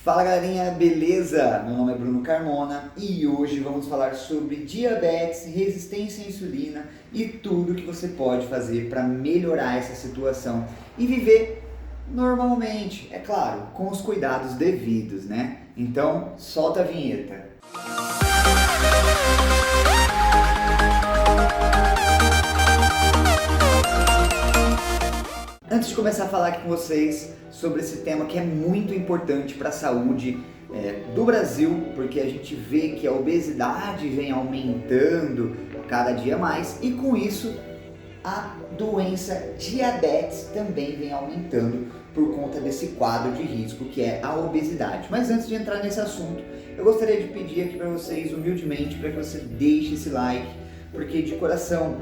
Fala galerinha, beleza? Meu nome é Bruno Carmona e hoje vamos falar sobre diabetes, resistência à insulina e tudo que você pode fazer para melhorar essa situação e viver normalmente, é claro, com os cuidados devidos, né? Então, solta a vinheta. Antes de começar a falar aqui com vocês sobre esse tema que é muito importante para a saúde do Brasil, porque a gente vê que a obesidade vem aumentando cada dia mais e com isso a doença diabetes também vem aumentando por conta desse quadro de risco que é a obesidade. Mas antes de entrar nesse assunto, eu gostaria de pedir aqui para vocês humildemente para que você deixe esse like, porque de coração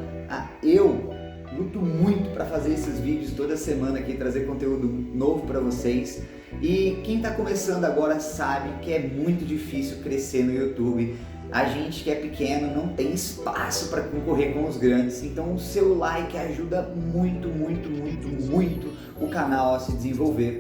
eu luto muito para fazer esses vídeos toda semana aqui, trazer conteúdo novo para vocês. E quem está começando agora sabe que é muito difícil crescer no YouTube. A gente que é pequeno não tem espaço para concorrer com os grandes. Então o seu like ajuda muito o canal a se desenvolver.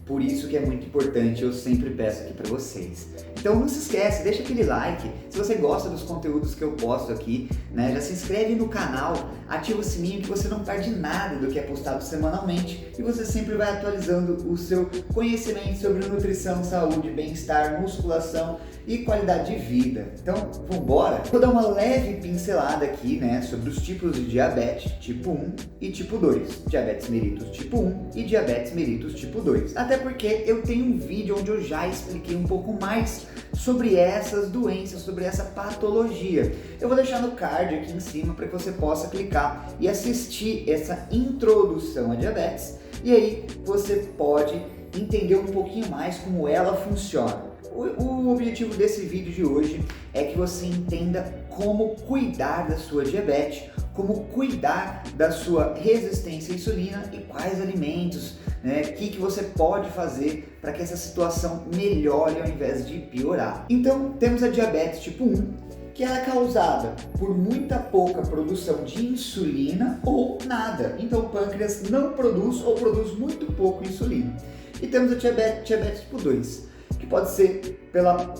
Por isso que é muito importante, eu sempre peço aqui para vocês. Então não se esquece, deixa aquele like, se você gosta dos conteúdos que eu posto aqui, né? Já se inscreve no canal, ativa o sininho que você não perde nada do que é postado semanalmente e você sempre vai atualizando o seu conhecimento sobre nutrição, saúde, bem-estar, musculação e qualidade de vida. Então, vambora! Vou dar uma leve pincelada aqui, né, sobre os tipos de diabetes tipo 1 e tipo 2. Diabetes mellitus tipo 1 e diabetes mellitus tipo 2. Até porque eu tenho um vídeo onde eu já expliquei um pouco mais sobre essas doenças, sobre essa patologia. Eu vou deixar no card aqui em cima para que você possa clicar e assistir essa introdução à diabetes. E aí você pode entender um pouquinho mais como ela funciona. O objetivo desse vídeo de hoje é que você entenda como cuidar da sua diabetes, como cuidar da sua resistência à insulina e quais alimentos, né, que você pode fazer para que essa situação melhore ao invés de piorar. Então, temos a diabetes tipo 1, que ela é causada por muita pouca produção de insulina ou nada. Então, o pâncreas não produz ou produz muito pouco insulina. E temos a diabetes tipo 2, que pode ser pela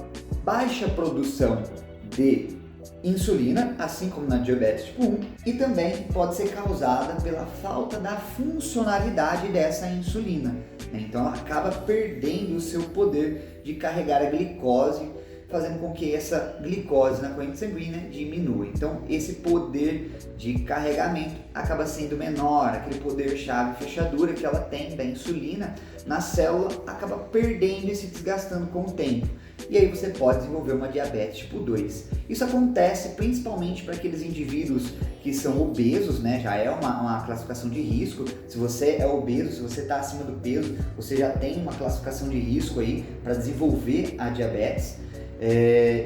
baixa produção de insulina, assim como na diabetes tipo 1, e também pode ser causada pela falta da funcionalidade dessa insulina. Então ela acaba perdendo o seu poder de carregar a glicose, fazendo com que essa glicose na corrente sanguínea diminua. Então esse poder de carregamento acaba sendo menor, aquele poder chave-fechadura que ela tem da insulina na célula acaba perdendo e se desgastando com o tempo. E aí você pode desenvolver uma diabetes tipo 2. Isso acontece principalmente para aqueles indivíduos que são obesos, né? Já é uma classificação de risco. Se você é obeso, se você está acima do peso, você já tem uma classificação de risco aí para desenvolver a diabetes.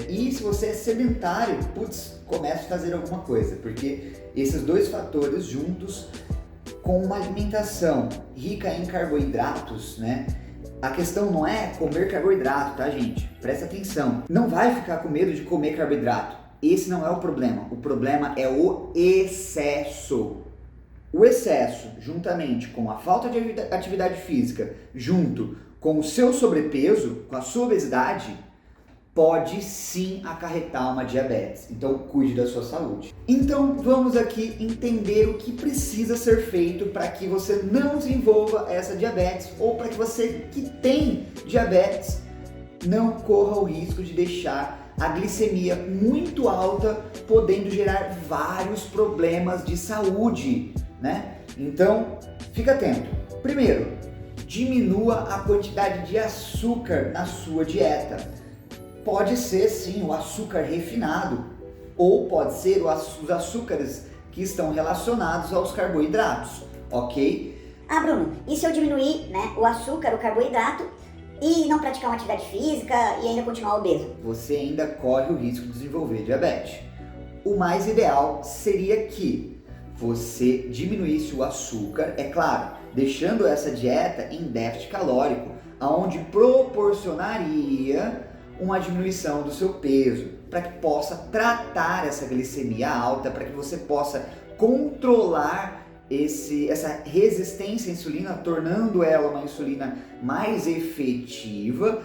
E se você é sedentário, comece a fazer alguma coisa, porque esses dois fatores juntos com uma alimentação rica em carboidratos, né? A questão não é comer carboidrato, tá, gente? Presta atenção. Não vai ficar com medo de comer carboidrato. Esse não é o problema. O problema é o excesso. O excesso, juntamente com a falta de atividade física, junto com o seu sobrepeso, com a sua obesidade, pode sim acarretar uma diabetes. Então cuide da sua saúde. Então vamos aqui entender o que precisa ser feito para que você não desenvolva essa diabetes ou para que você que tem diabetes não corra o risco de deixar a glicemia muito alta, podendo gerar vários problemas de saúde, né? Então fica atento. Primeiro, diminua a quantidade de açúcar na sua dieta. Pode ser sim o açúcar refinado ou pode ser os açúcares que estão relacionados aos carboidratos, ok? Bruno, e se eu diminuir, né, o açúcar, o carboidrato e não praticar uma atividade física e ainda continuar obeso? Você ainda corre o risco de desenvolver diabetes. O mais ideal seria que você diminuísse o açúcar, é claro, deixando essa dieta em déficit calórico, aonde proporcionaria uma diminuição do seu peso, para que possa tratar essa glicemia alta, para que você possa controlar essa resistência à insulina, tornando ela uma insulina mais efetiva,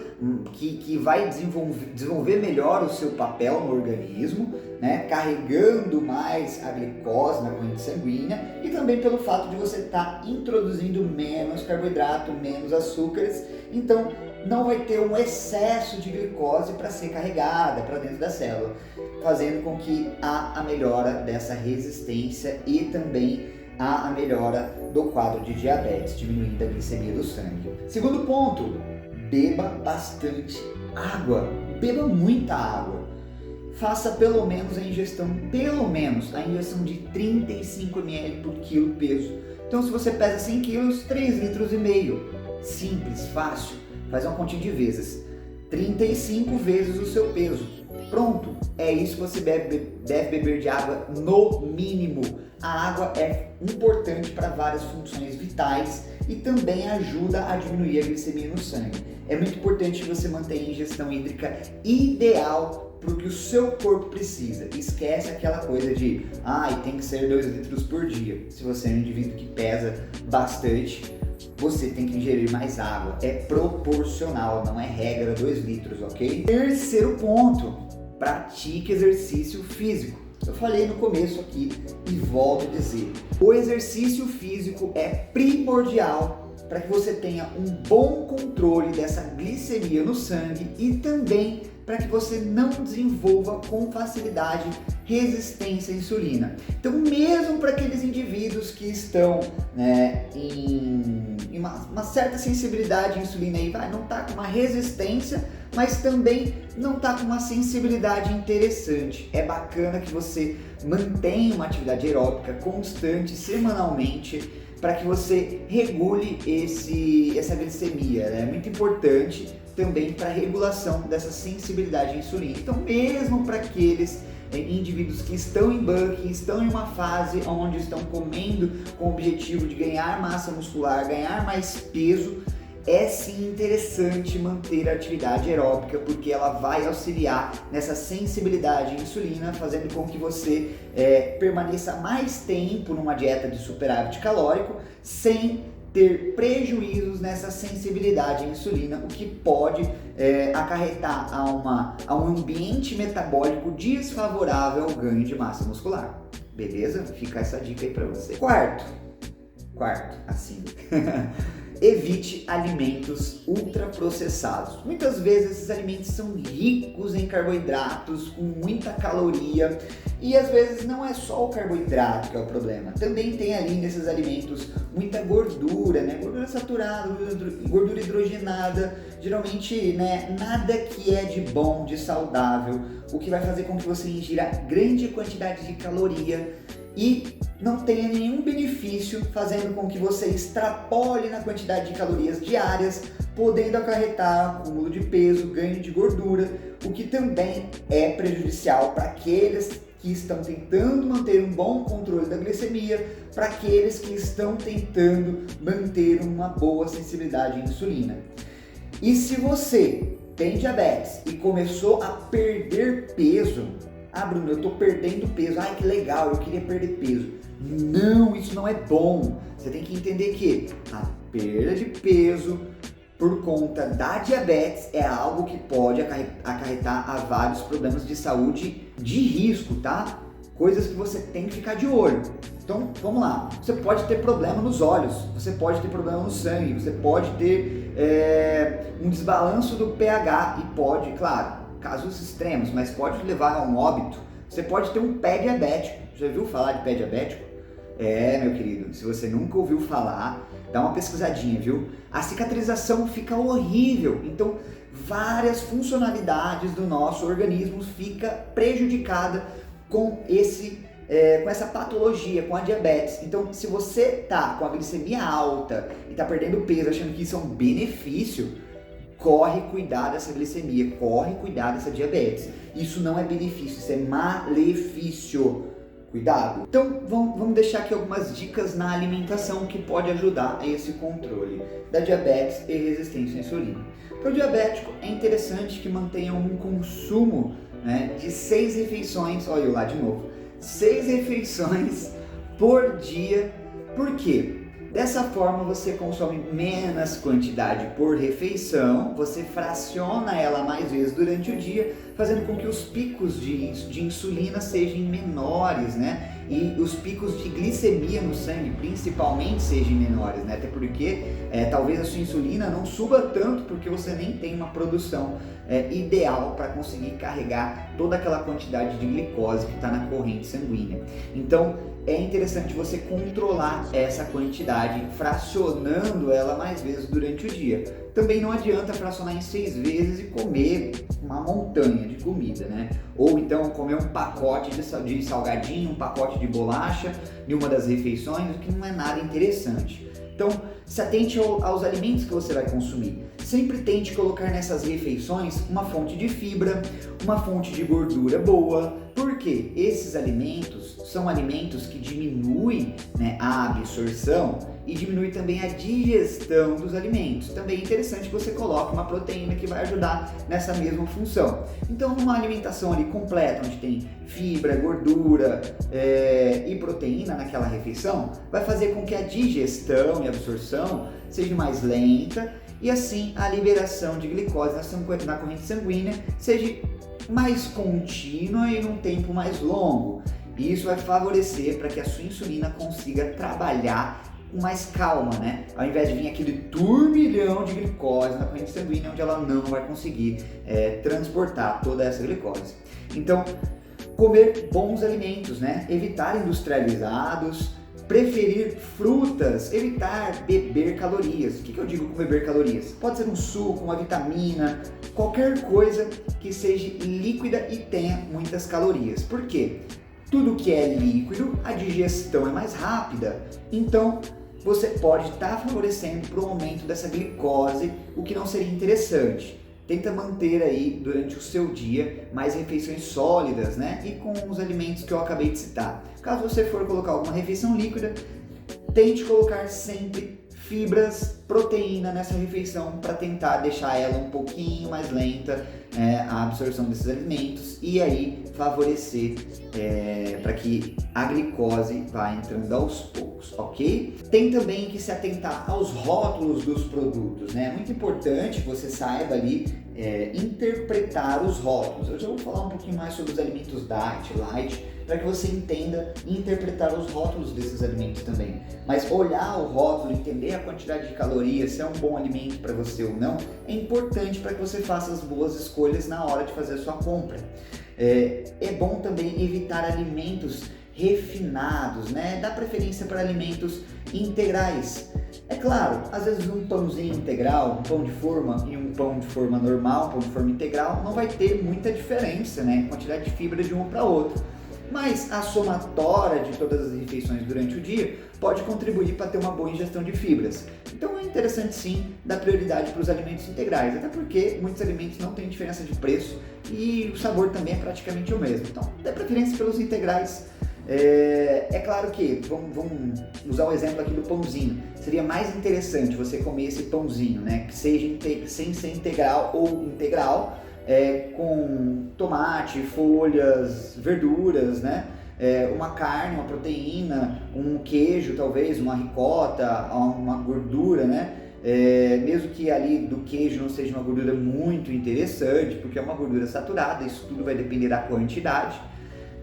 que vai desenvolver melhor o seu papel no organismo, né? Carregando mais a glicose na corrente sanguínea, e também pelo fato de você estar introduzindo menos carboidrato, menos açúcares, então não vai ter um excesso de glicose para ser carregada para dentro da célula, fazendo com que há a melhora dessa resistência e também há a melhora do quadro de diabetes, diminuindo a glicemia do sangue. Segundo ponto, beba bastante água, beba muita água. Faça pelo menos a ingestão de 35 ml por quilo peso. Então se você pesa 100 quilos, 3,5 litros. Simples, fácil, faz uma continha de vezes. 35 vezes o seu peso. Pronto, é isso que você deve beber de água no mínimo. A água é importante para várias funções vitais e também ajuda a diminuir a glicemia no sangue. É muito importante que você mantenha a ingestão hídrica ideal para o que o seu corpo precisa. Esquece aquela coisa de, tem que ser 2 litros por dia. Se você é um indivíduo que pesa bastante, você tem que ingerir mais água. É proporcional, não é regra 2 litros, ok? Terceiro ponto, pratique exercício físico. Eu falei no começo aqui e volto a dizer, o exercício físico é primordial para que você tenha um bom controle dessa glicemia no sangue e também para que você não desenvolva com facilidade resistência à insulina. Então, mesmo para aqueles indivíduos que estão em uma certa sensibilidade à insulina, não está com uma resistência, mas também não está com uma sensibilidade interessante. É bacana que você mantenha uma atividade aeróbica constante, semanalmente, para que você regule essa glicemia. É muito importante também para a regulação dessa sensibilidade à insulina. Então, mesmo para aqueles indivíduos que estão em bulking, estão em uma fase onde estão comendo com o objetivo de ganhar massa muscular, ganhar mais peso, é sim interessante manter a atividade aeróbica, porque ela vai auxiliar nessa sensibilidade à insulina, fazendo com que você permaneça mais tempo numa dieta de superávit calórico, sem ter prejuízos nessa sensibilidade à insulina, o que pode acarretar a um ambiente metabólico desfavorável ao ganho de massa muscular. Beleza? Fica essa dica aí para você. Quarto, assim, evite alimentos ultraprocessados. Muitas vezes esses alimentos são ricos em carboidratos, com muita caloria, e às vezes não é só o carboidrato que é o problema. Também tem ali nesses alimentos muita gordura, gordura saturada, gordura hidrogenada, geralmente nada que é de bom, de saudável, o que vai fazer com que você ingira grande quantidade de caloria e não tenha nenhum benefício, fazendo com que você extrapole na quantidade de calorias diárias, podendo acarretar acúmulo de peso, ganho de gordura, o que também é prejudicial para aqueles que estão tentando manter um bom controle da glicemia, para aqueles que estão tentando manter uma boa sensibilidade à insulina. E se você tem diabetes e começou a perder peso, Bruno, eu tô perdendo peso, que legal, eu queria perder peso. Não, isso não é bom. Você tem que entender que a perda de peso por conta da diabetes é algo que pode acarretar a vários problemas de saúde de risco, tá? Coisas que você tem que ficar de olho. Então, vamos lá. Você pode ter problema nos olhos, você pode ter problema no sangue, você pode ter um desbalanço do pH e pode, claro, casos extremos, mas pode levar a um óbito. Você pode ter um pé diabético. Já viu falar de pé diabético? Meu querido, se você nunca ouviu falar, dá uma pesquisadinha, viu? A cicatrização fica horrível, então várias funcionalidades do nosso organismo fica prejudicada com essa patologia, com a diabetes. Então, se você tá com a glicemia alta e tá perdendo peso, achando que isso é um benefício, corre cuidar dessa glicemia, corre cuidar dessa diabetes. Isso não é benefício, isso é malefício. Cuidado. Então, vamos deixar aqui algumas dicas na alimentação que pode ajudar a esse controle da diabetes e resistência à insulina. Para o diabético, é interessante que mantenha um consumo de 6 refeições, olha eu lá de novo, 6 refeições por dia, Por quê? Dessa forma você consome menos quantidade por refeição, você fraciona ela mais vezes durante o dia, fazendo com que os picos de insulina sejam menores, né? E os picos de glicemia no sangue, principalmente, sejam menores, né? Até porque talvez a sua insulina não suba tanto porque você nem tem uma produção ideal para conseguir carregar toda aquela quantidade de glicose que está na corrente sanguínea. Então, é interessante você controlar essa quantidade, fracionando ela mais vezes durante o dia. Também não adianta fracionar em 6 vezes e comer uma montanha de comida, né? Ou então comer um pacote de salgadinho, um pacote de bolacha em uma das refeições, o que não é nada interessante. Então, se atente aos alimentos que você vai consumir. Sempre tente colocar nessas refeições uma fonte de fibra, uma fonte de gordura boa, porque esses alimentos são alimentos que diminuem, né, a absorção e diminui também a digestão dos alimentos. Também é interessante que você coloque uma proteína que vai ajudar nessa mesma função. Então, numa alimentação ali completa, onde tem fibra, gordura e proteína naquela refeição, vai fazer com que a digestão e a absorção seja mais lenta e assim a liberação de glicose na corrente sanguínea seja mais contínua e num tempo mais longo. E isso vai favorecer para que a sua insulina consiga trabalhar com mais calma, né? Ao invés de vir aquele turbilhão de glicose na corrente sanguínea, onde ela não vai conseguir transportar toda essa glicose. Então, comer bons alimentos, né? Evitar industrializados, preferir frutas, evitar beber calorias. O que eu digo com beber calorias? Pode ser um suco, uma vitamina, qualquer coisa que seja líquida e tenha muitas calorias. Por quê? Tudo que é líquido, a digestão é mais rápida, então você pode estar favorecendo para o aumento dessa glicose, o que não seria interessante. Tenta manter aí durante o seu dia mais refeições sólidas, né? E com os alimentos que eu acabei de citar. Caso você for colocar alguma refeição líquida, tente colocar sempre fibras, proteína nessa refeição para tentar deixar ela um pouquinho mais lenta, a absorção desses alimentos e aí favorecer para que a glicose vá entrando aos poucos, ok? Tem também que se atentar aos rótulos dos produtos, né? É muito importante que você saiba ali interpretar os rótulos. Eu já vou falar um pouquinho mais sobre os alimentos diet, light, para que você entenda e interpretar os rótulos desses alimentos também. Mas olhar o rótulo, entender a quantidade de calorias, se é um bom alimento para você ou não, é importante para que você faça as boas escolhas na hora de fazer a sua compra. É bom também evitar alimentos refinados, né? Dá preferência para alimentos integrais. É claro, às vezes um pãozinho integral, um pão de forma e um pão de forma normal, um pão de forma integral, não vai ter muita diferença, né? Quantidade de fibra de um para outro. Mas a somatória de todas as refeições durante o dia pode contribuir para ter uma boa ingestão de fibras. Então é interessante sim dar prioridade para os alimentos integrais, até porque muitos alimentos não têm diferença de preço e o sabor também é praticamente o mesmo. Então dê preferência pelos integrais. É claro que, vamos usar o exemplo aqui do pãozinho, seria mais interessante você comer esse pãozinho, né, que seja sem ser integral ou integral, com tomate, folhas, verduras, né? Uma carne, uma proteína, um queijo talvez, uma ricota, uma gordura, né? Mesmo que ali do queijo não seja uma gordura muito interessante, porque é uma gordura saturada, isso tudo vai depender da quantidade.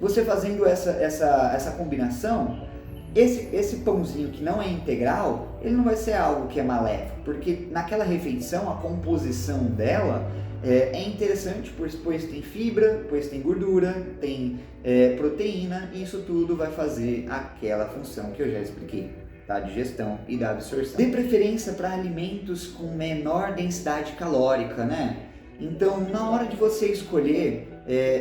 Você fazendo essa combinação, esse pãozinho que não é integral, ele não vai ser algo que é maléfico, porque naquela refeição, a composição dela é interessante, pois tem fibra, pois tem gordura, tem proteína, e isso tudo vai fazer aquela função que eu já expliquei, da digestão e da absorção. Dê preferência para alimentos com menor densidade calórica, né? Então, na hora de você escolher,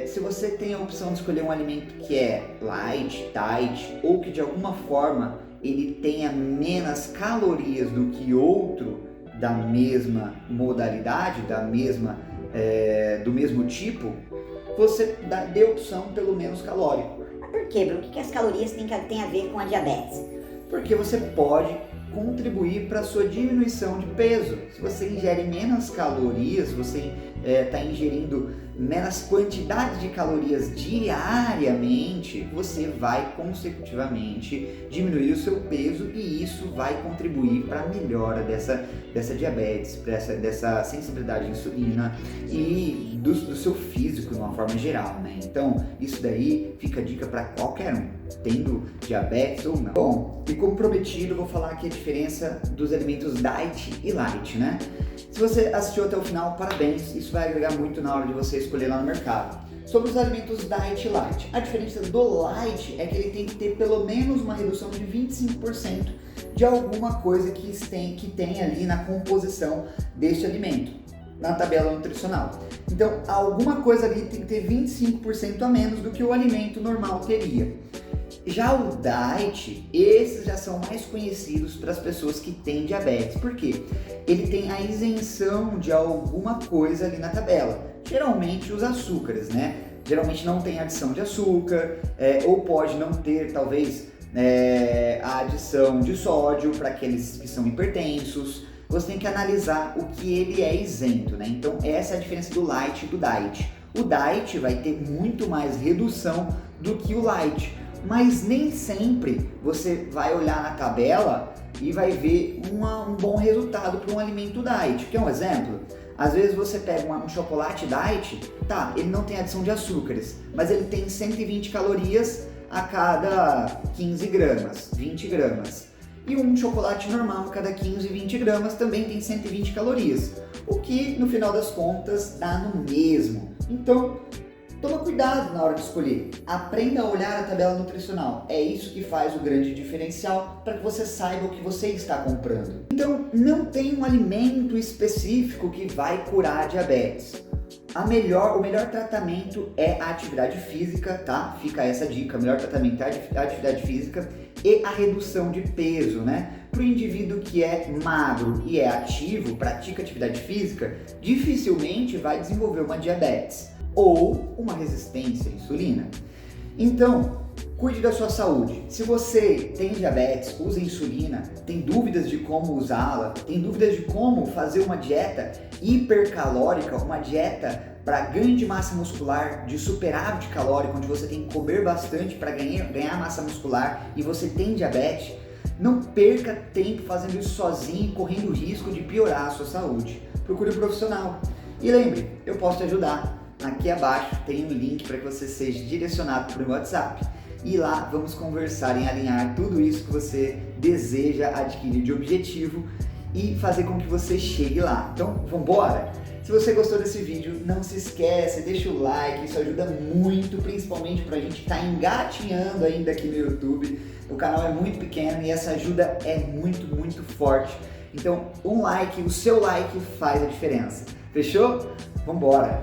se você tem a opção de escolher um alimento que é light, diet, ou que de alguma forma ele tenha menos calorias do que outro da mesma modalidade, do mesmo tipo, você dê opção pelo menos calórico. Mas por quê, Bruno? O que as calorias têm a ver com a diabetes? Porque você pode contribuir para a sua diminuição de peso. Se você ingere menos calorias, você está ingerindo nas quantidades de calorias diariamente, você vai consecutivamente diminuir o seu peso e isso vai contribuir para a melhora dessa diabetes, dessa sensibilidade à insulina e do seu físico de uma forma geral, né? Então, isso daí fica a dica para qualquer um, tendo diabetes ou não. Bom, e como prometido, vou falar aqui a diferença dos alimentos diet e light, né? Se você assistiu até o final, parabéns, isso vai agregar muito na hora de você escolher lá no mercado. Sobre os alimentos diet e light, a diferença do light é que ele tem que ter pelo menos uma redução de 25% de alguma coisa que tem ali na composição deste alimento, na tabela nutricional. Então, alguma coisa ali tem que ter 25% a menos do que o alimento normal teria. Já o diet, esses já são mais conhecidos para as pessoas que têm diabetes. Por quê? Ele tem a isenção de alguma coisa ali na tabela. Geralmente os açúcares, né? Geralmente não tem adição de açúcar, ou pode não ter, talvez, a adição de sódio para aqueles que são hipertensos. Você tem que analisar o que ele é isento, né? Então essa é a diferença do light e do diet. O diet vai ter muito mais redução do que o light. Mas nem sempre você vai olhar na tabela e vai ver um bom resultado para um alimento diet. Quer um exemplo? Às vezes você pega um chocolate diet, tá, ele não tem adição de açúcares, mas ele tem 120 calorias a cada 15 gramas, 20 gramas. E um chocolate normal a cada 15, 20 gramas também tem 120 calorias, o que no final das contas dá no mesmo. Então, toma cuidado na hora de escolher. Aprenda a olhar a tabela nutricional. É isso que faz o grande diferencial para que você saiba o que você está comprando. Então, não tem um alimento específico que vai curar a diabetes. O melhor tratamento é a atividade física, tá? Fica essa dica. O melhor tratamento é a atividade física e a redução de peso, né? Para o indivíduo que é magro e é ativo, pratica atividade física, dificilmente vai desenvolver uma diabetes ou uma resistência à insulina. Então, cuide da sua saúde. Se você tem diabetes, usa insulina, tem dúvidas de como usá-la, tem dúvidas de como fazer uma dieta hipercalórica, uma dieta para ganho de massa muscular, de superávit calórico, onde você tem que comer bastante para ganhar massa muscular e você tem diabetes, não perca tempo fazendo isso sozinho, correndo o risco de piorar a sua saúde. Procure um profissional. E lembre, eu posso te ajudar. Aqui abaixo tem um link para que você seja direcionado para o meu WhatsApp. E lá vamos conversar em alinhar tudo isso que você deseja adquirir de objetivo e fazer com que você chegue lá. Então, vamos embora? Se você gostou desse vídeo, não se esquece, deixa o like, isso ajuda muito, principalmente para a gente estar engatinhando ainda aqui no YouTube. O canal é muito pequeno e essa ajuda é muito, muito forte. Então, um like, o seu like faz a diferença. Fechou? Vamos embora!